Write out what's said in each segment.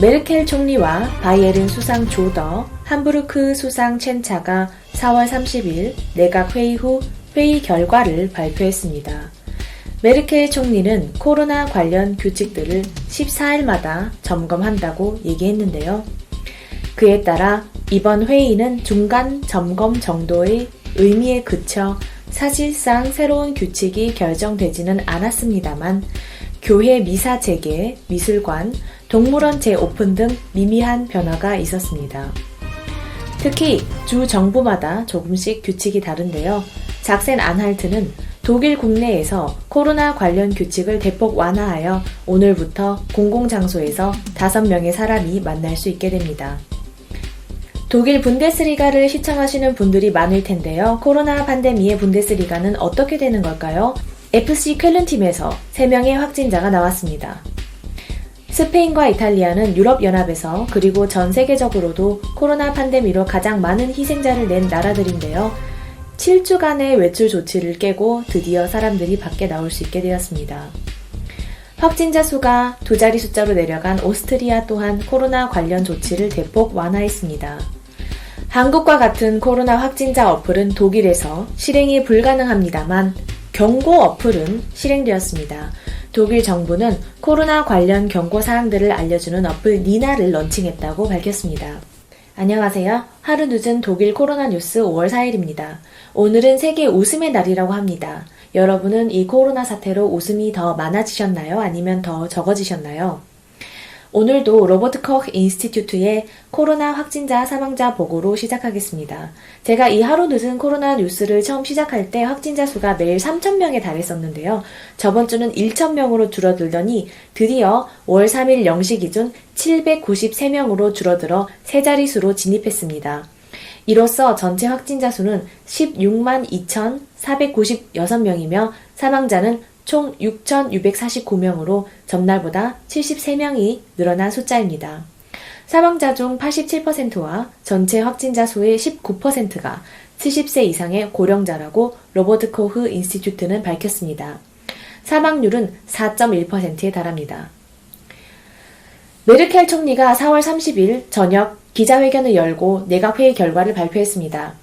메르켈 총리와 바이에른 수상 조더, 함부르크 수상 첸차가 4월 30일 내각 회의 후 회의 결과를 발표했습니다. 메르켈 총리는 코로나 관련 규칙들을 14일마다 점검한다고 얘기했는데요. 그에 따라 이번 회의는 중간 점검 정도의 의미에 그쳐 사실상 새로운 규칙이 결정되지는 않았습니다만 교회 미사 재개, 미술관, 동물원 재오픈 등 미미한 변화가 있었습니다. 특히 주 정부마다 조금씩 규칙이 다른데요. 작센-안할트는 독일 국내에서 코로나 관련 규칙을 대폭 완화하여 오늘부터 공공장소에서 5명의 사람이 만날 수 있게 됩니다. 독일 분데스리가를 시청하시는 분들이 많을 텐데요. 코로나 팬데미의 분데스리가는 어떻게 되는 걸까요? FC 쾰른 팀에서 3명의 확진자가 나왔습니다. 스페인과 이탈리아는 유럽연합에서 그리고 전 세계적으로도 코로나 팬데미로 가장 많은 희생자를 낸 나라들인데요. 7주간의 외출 조치를 깨고 드디어 사람들이 밖에 나올 수 있게 되었습니다. 확진자 수가 2자리 숫자로 내려간 오스트리아 또한 코로나 관련 조치를 대폭 완화했습니다. 한국과 같은 코로나 확진자 어플은 독일에서 실행이 불가능합니다만 경고 어플은 실행되었습니다. 독일 정부는 코로나 관련 경고 사항들을 알려주는 어플 니나를 런칭했다고 밝혔습니다. 안녕하세요. 하루 늦은 독일 코로나 뉴스 5월 4일입니다. 오늘은 세계 웃음의 날이라고 합니다. 여러분은 이 코로나 사태로 웃음이 더 많아지셨나요? 아니면 더 적어지셨나요? 오늘도 로버트 코흐 인스티튜트의 코로나 확진자 사망자 보고로 시작하겠습니다. 제가 이 하루 늦은 코로나 뉴스를 처음 시작할 때 확진자 수가 매일 3,000명에 달했었는데요. 저번 주는 1,000명으로 줄어들더니 드디어 5월 3일 0시 기준 793명으로 줄어들어 세 자릿수로 진입했습니다. 이로써 전체 확진자 수는 16만 2,496명이며 사망자는 총 6,649명으로 전날보다 73명이 늘어난 숫자입니다. 사망자 중 87%와 전체 확진자 수의 19%가 70세 이상의 고령자라고 로버트 코흐 인스티튜트는 밝혔습니다. 사망률은 4.1%에 달합니다. 메르켈 총리가 4월 30일 저녁 기자회견을 열고 내각회의 결과를 발표했습니다.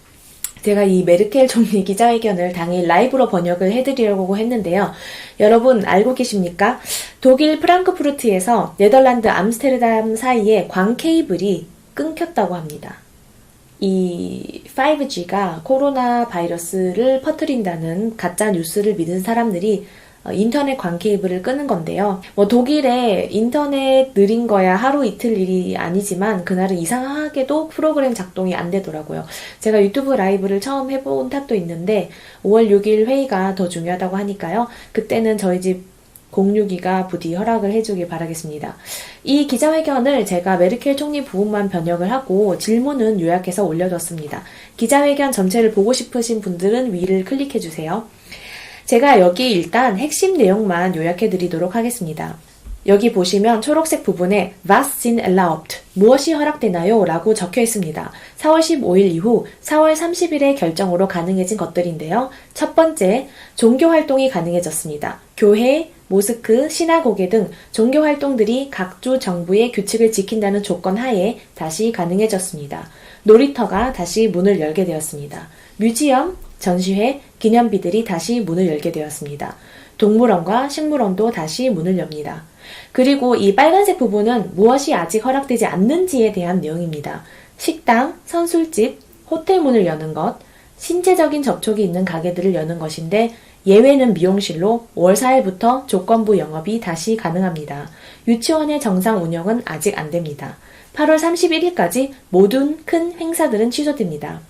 제가 이 메르켈 총리 기자회견을 당일 라이브로 번역을 해드리려고 했는데요. 여러분 알고 계십니까? 독일 프랑크푸르트에서 네덜란드 암스테르담 사이에 광 케이블이 끊겼다고 합니다. 이 5G가 코로나 바이러스를 퍼뜨린다는 가짜 뉴스를 믿은 사람들이 인터넷 광 케이블을 끄는 건데요. 독일에 인터넷 느린 거야 하루 이틀 일이 아니지만 그날은 이상하게도 프로그램 작동이 안 되더라고요. 제가 유튜브 라이브를 처음 해본 탓도 있는데 5월 6일 회의가 더 중요하다고 하니까요. 그때는 저희 집 공유기가 부디 허락을 해주길 바라겠습니다. 이 기자회견을 제가 메르켈 총리 부분만 번역을 하고 질문은 요약해서 올려뒀습니다. 기자회견 전체를 보고 싶으신 분들은 위를 클릭해주세요. 제가 여기 일단 핵심 내용만 요약해 드리도록 하겠습니다. 여기 보시면 초록색 부분에 Was sind erlaubt? 무엇이 허락되나요? 라고 적혀 있습니다. 4월 15일 이후 4월 30일의 결정으로 가능해진 것들인데요. 첫 번째, 종교활동이 가능해졌습니다. 교회, 모스크, 시나고게 등 종교활동들이 각주 정부의 규칙을 지킨다는 조건 하에 다시 가능해졌습니다. 놀이터가 다시 문을 열게 되었습니다. 뮤지엄, 전시회, 기념비들이 다시 문을 열게 되었습니다. 동물원과 식물원도 다시 문을 엽니다. 그리고 이 빨간색 부분은 무엇이 아직 허락되지 않는지에 대한 내용입니다. 식당, 선술집, 호텔 문을 여는 것, 신체적인 접촉이 있는 가게들을 여는 것인데 예외는 미용실로 5월 4일부터 조건부 영업이 다시 가능합니다. 유치원의 정상 운영은 아직 안 됩니다. 8월 31일까지 모든 큰 행사들은 취소됩니다.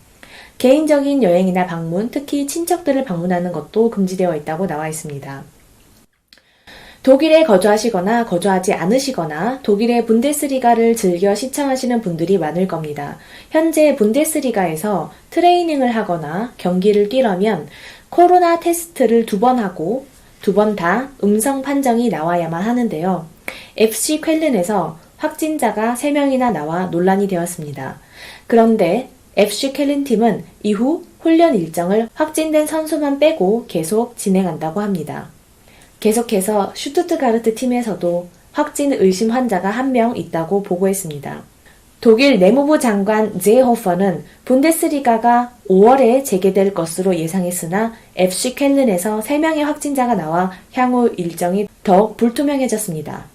개인적인 여행이나 방문, 특히 친척들을 방문하는 것도 금지되어 있다고 나와 있습니다. 독일에 거주하시거나 거주하지 않으시거나 독일의 분데스리가를 즐겨 시청하시는 분들이 많을 겁니다. 현재 분데스리가에서 트레이닝을 하거나 경기를 뛰려면 코로나 테스트를 2번 하고 2번 다 음성 판정이 나와야만 하는데요. FC 쾰른에서 확진자가 3명이나 나와 논란이 되었습니다. 그런데 FC 쾰른 팀은 이후 훈련 일정을 확진된 선수만 빼고 계속 진행한다고 합니다. 계속해서 슈투트가르트 팀에서도 확진 의심 환자가 1명 있다고 보고했습니다. 독일 내무부 장관 제호퍼는 분데스리가가 5월에 재개될 것으로 예상했으나 FC 쾰른에서 3명의 확진자가 나와 향후 일정이 더욱 불투명해졌습니다.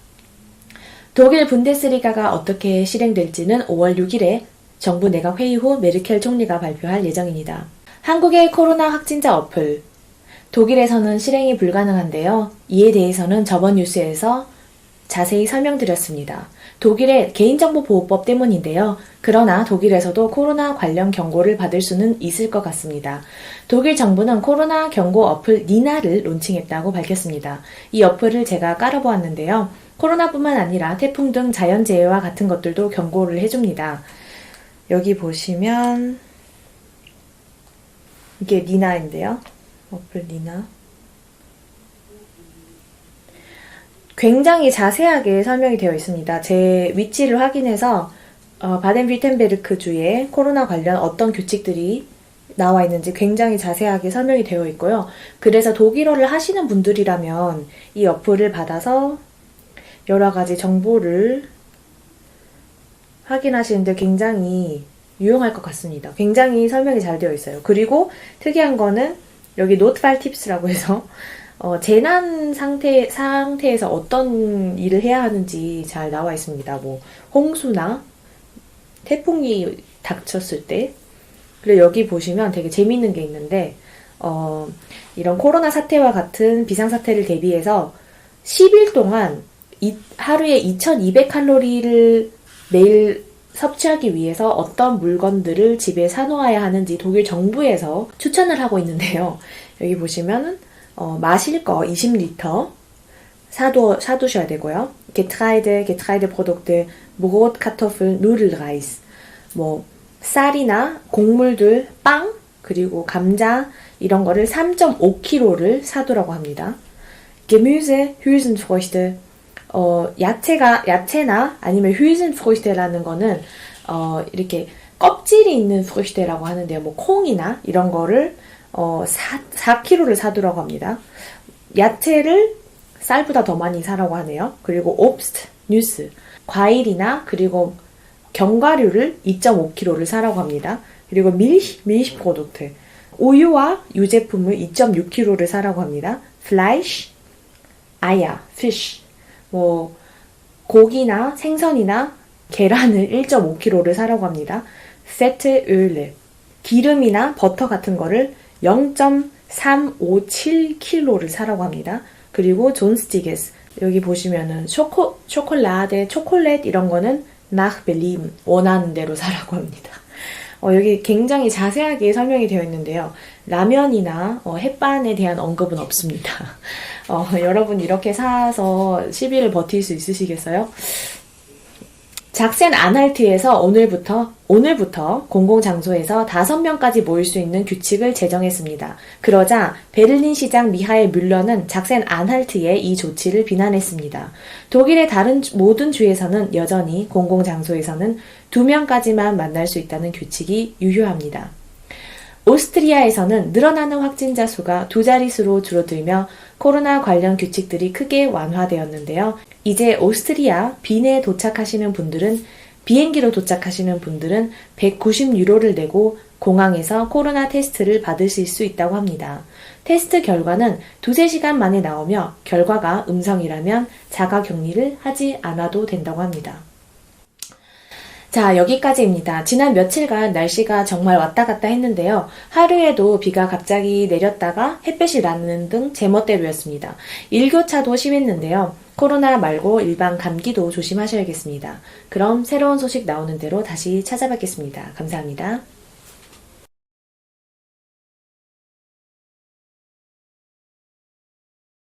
독일 분데스리가가 어떻게 실행될지는 5월 6일에 정부 내각 회의 후 메르켈 총리가 발표할 예정입니다. 한국의 코로나 확진자 어플. 독일에서는 실행이 불가능한데요. 이에 대해서는 저번 뉴스에서 자세히 설명드렸습니다. 독일의 개인정보보호법 때문인데요. 그러나 독일에서도 코로나 관련 경고를 받을 수는 있을 것 같습니다. 독일 정부는 코로나 경고 어플 니나를 론칭했다고 밝혔습니다. 이 어플을 제가 깔아보았는데요. 코로나뿐만 아니라 태풍 등 자연재해와 같은 것들도 경고를 해줍니다. 여기 보시면 이게 니나인데요. 어플 니나. 굉장히 자세하게 설명이 되어 있습니다. 제 위치를 확인해서 바덴-뷰르텐베르크 주에 코로나 관련 어떤 규칙들이 나와 있는지 굉장히 자세하게 설명이 되어 있고요. 그래서 독일어를 하시는 분들이라면 이 어플을 받아서 여러 가지 정보를 확인하시는데 굉장히 유용할 것 같습니다. 굉장히 설명이 잘 되어 있어요. 그리고 특이한 거는 여기 노트팔 팁스라고 해서 재난 상태에서 어떤 일을 해야 하는지 잘 나와 있습니다. 뭐 홍수나 태풍이 닥쳤을 때. 그리고 여기 보시면 되게 재미있는 게 있는데 이런 코로나 사태와 같은 비상사태를 대비해서 10일 동안 하루에 2200칼로리를 매일 섭취하기 위해서 어떤 물건들을 집에 사놓아야 하는지 독일 정부에서 추천을 하고 있는데요. 여기 보시면 마실 거 20리터 사두셔야 되고요. Getreide, Brot, Kartoffel, Nudelreis. 뭐 쌀이나 곡물들, 빵, 그리고 감자 이런 거를 3.5kg를 사두라고 합니다. Gemüse, Hülsenfrüchte. 야채나 아니면 Hülsenfrüchte라는 거는 이렇게 껍질이 있는 프루시테라고 하는데요. 뭐 콩이나 이런 거를 4kg를 사두라고 합니다. 야채를 쌀보다 더 많이 사라고 하네요. 그리고 Obst, Nüsse, 과일이나 그리고 견과류를 2.5kg를 사라고 합니다. 그리고 Milchprodukte, 우유와 유제품을 2.6kg를 사라고 합니다. Fleisch, Eier, Fisch, 뭐 고기나 생선이나 계란을 1.5kg를 사라고 합니다. Fette Öle, 기름이나 버터 같은 거를 0.357kg를 사라고 합니다. 그리고 존스티게스, 여기 보시면은 초콜라데, 초콜릿 이런 거는 nach Belieben, 원하는 대로 사라고 합니다. 여기 굉장히 자세하게 설명이 되어 있는데요. 라면이나 햇반에 대한 언급은 없습니다. 여러분 이렇게 사서 10일을 버틸 수 있으시겠어요? 작센 안할트에서 오늘부터 공공장소에서 5명까지 모일 수 있는 규칙을 제정했습니다. 그러자 베를린 시장 미하엘 뮬러는 작센 안할트의 이 조치를 비난했습니다. 독일의 다른 모든 주에서는 여전히 공공장소에서는 2명까지만 만날 수 있다는 규칙이 유효합니다. 오스트리아에서는 늘어나는 확진자 수가 2자릿수로 줄어들며 코로나 관련 규칙들이 크게 완화되었는데요. 이제 오스트리아 빈에 도착하시는 분들은 비행기로 도착하시는 분들은 190유로를 내고 공항에서 코로나 테스트를 받으실 수 있다고 합니다. 테스트 결과는 2-3시간 만에 나오며 결과가 음성이라면 자가격리를 하지 않아도 된다고 합니다. 자, 여기까지입니다. 지난 며칠간 날씨가 정말 왔다 갔다 했는데요. 하루에도 비가 갑자기 내렸다가 햇볕이 나는 등 제멋대로였습니다. 일교차도 심했는데요. 코로나 말고 일반 감기도 조심하셔야겠습니다. 그럼 새로운 소식 나오는 대로 다시 찾아뵙겠습니다. 감사합니다.